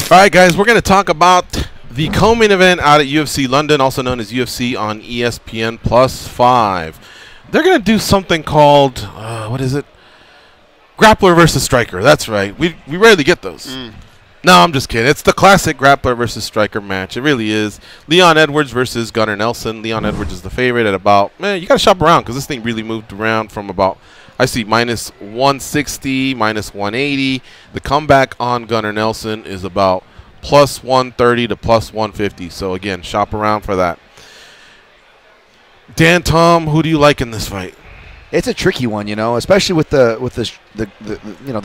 All right, guys, we're going to talk about the co-main event out at UFC London, also known as UFC on ESPN Plus 5. They're going to do something called, what is it? Grappler versus striker. That's right. We rarely get those. No, I'm just kidding. It's the classic grappler versus striker match. It really is. Leon Edwards versus Gunnar Nelson. Leon Edwards is the favorite at about, man, you got to shop around because this thing really moved around from about, I see, minus 160, minus 180. The comeback on Gunnar Nelson is about plus 130 to plus 150. So, again, shop around for that. Dan, Tom, who do you like in this fight? It's a tricky one, especially with the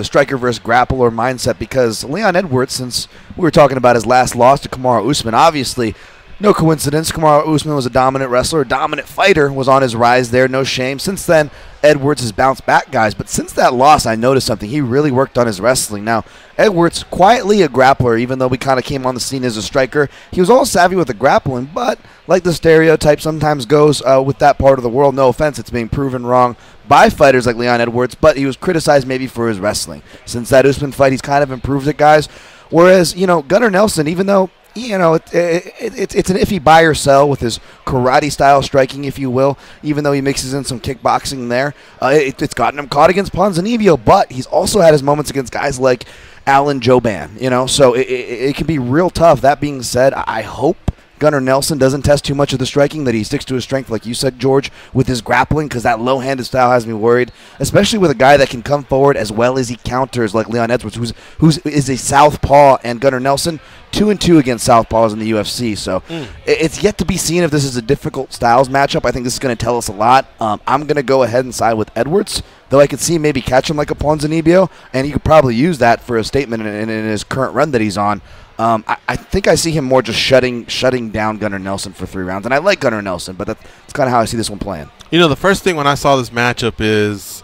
striker versus grappler mindset, because Leon Edwards, since we were talking about his last loss to Kamaru Usman, obviously no coincidence. Kamaru Usman was a dominant wrestler, a dominant fighter, was on his rise there, no shame. Since then, Edwards has bounced back, guys. But since that loss, I noticed something. He really worked on his wrestling. Now, Edwards, quietly a grappler, even though we kind of came on the scene as a striker. He was all savvy with the grappling, but like the stereotype sometimes goes with that part of the world, no offense, it's being proven wrong by fighters like Leon Edwards, but he was criticized maybe for his wrestling. Since that Usman fight, he's kind of improved it, guys. Whereas, Gunnar Nelson, even though it's an iffy buy or sell with his karate-style striking, if you will, even though he mixes in some kickboxing there. It's gotten him caught against Ponzinibbio, but he's also had his moments against guys like Alan Jouban, so it can be real tough. That being said, I hope Gunnar Nelson doesn't test too much of the striking, that he sticks to his strength, like you said, George, with his grappling, because that low-handed style has me worried, especially with a guy that can come forward as well as he counters, like Leon Edwards, who is a southpaw, and Gunnar Nelson, 2-2 against southpaws in the UFC. So it's yet to be seen if this is a difficult styles matchup. I think this is going to tell us a lot. I'm going to go ahead and side with Edwards, though I could see him maybe catch him like a Ponzinibbio, and he could probably use that for a statement in his current run that he's on. I think I see him more just shutting down Gunnar Nelson for 3 rounds. And I like Gunnar Nelson, but that's kind of how I see this one playing. The first thing when I saw this matchup is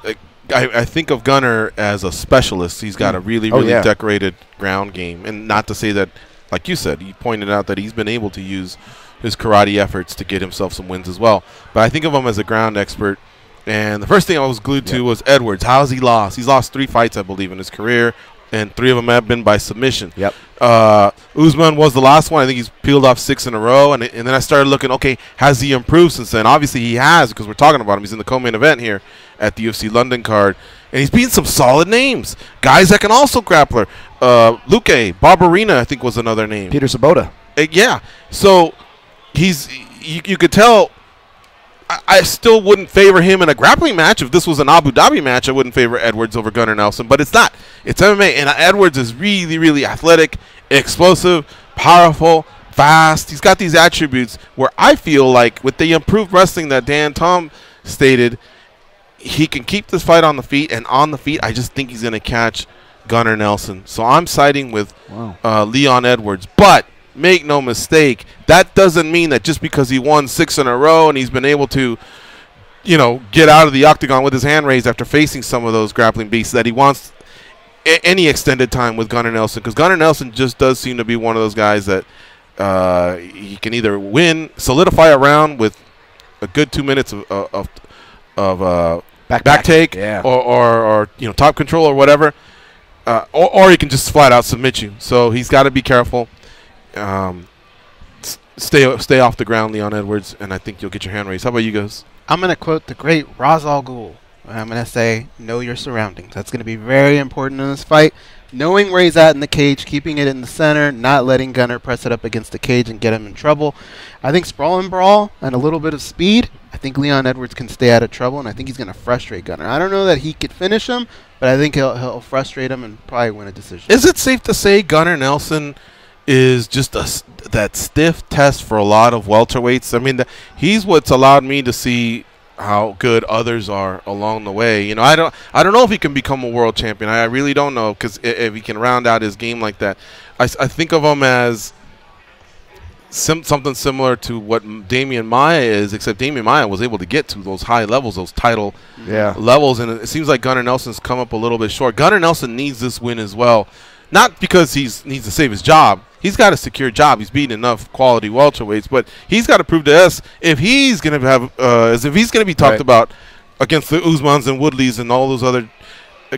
I think of Gunnar as a specialist. He's got a really decorated ground game. And not to say that, like you said, you pointed out that he's been able to use his karate efforts to get himself some wins as well. But I think of him as a ground expert. And the first thing I was glued to was Edwards. How has he lost? He's lost 3 fights, I believe, in his career, and 3 of them have been by submission. Yep. Usman was the last one. I think he's peeled off 6 in a row. And then I started looking, okay, has he improved since then? Obviously he has, because we're talking about him. He's in the co-main event here at the UFC London card. And he's beaten some solid names. Guys that can also grappler. Luque, Barbarina, I think was another name. Peter Sabota. Yeah. So you could tell I still wouldn't favor him in a grappling match. If this was an Abu Dhabi match, I wouldn't favor Edwards over Gunnar Nelson. But it's not. It's MMA. And Edwards is really, really athletic, explosive, powerful, fast. He's got these attributes where I feel like with the improved wrestling that Dan Tom stated, he can keep this fight on the feet. And on the feet, I just think he's going to catch Gunnar Nelson. So I'm siding with Leon Edwards. But make no mistake, that doesn't mean that just because he won 6 in a row and he's been able to, get out of the octagon with his hand raised after facing some of those grappling beasts, that he wants any extended time with Gunnar Nelson. Because Gunnar Nelson just does seem to be one of those guys that he can either win, solidify a round with a good 2 minutes of back take, or top control or whatever, or he can just flat out submit you. So he's got to be careful. Stay off the ground, Leon Edwards, and I think you'll get your hand raised. How about you guys? I'm going to quote the great Ra's al Ghul. I'm going to say, know your surroundings. That's going to be very important in this fight. Knowing where he's at in the cage, keeping it in the center, not letting Gunnar press it up against the cage and get him in trouble. I think sprawl and brawl and a little bit of speed, I think Leon Edwards can stay out of trouble, and I think he's going to frustrate Gunnar. I don't know that he could finish him, but I think he'll frustrate him and probably win a decision. Is it safe to say Gunnar Nelson is just that stiff test for a lot of welterweights? I mean, he's what's allowed me to see how good others are along the way. I don't know if he can become a world champion. I really don't know, because if he can round out his game like that, I think of him as something similar to what Damian Maia is, except Damian Maia was able to get to those high levels, those title levels, and it seems like Gunnar Nelson's come up a little bit short. Gunnar Nelson needs this win as well, not because he needs to save his job. He's got a secure job. He's beaten enough quality welterweights, but he's got to prove to us if he's going to have, if he's going to be talked about against the Usmans and Woodleys and all those other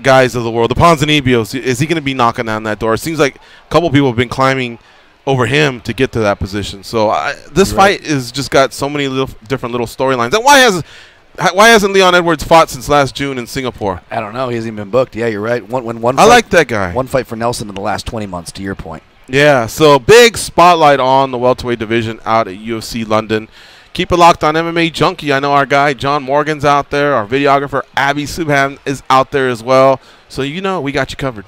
guys of the world, the Ponzinibbio's, is he going to be knocking down that door? It seems like a couple people have been climbing over him to get to that position. So this fight has just got so many different little storylines. And why hasn't Leon Edwards fought since last June in Singapore? I don't know. He hasn't even been booked. Yeah, you're right. I like that guy. One fight for Nelson in the last 20 months, to your point. Yeah, so big spotlight on the welterweight division out at UFC London. Keep it locked on MMA Junkie. I know our guy John Morgan's out there. Our videographer Abby Subhan is out there as well. So we got you covered.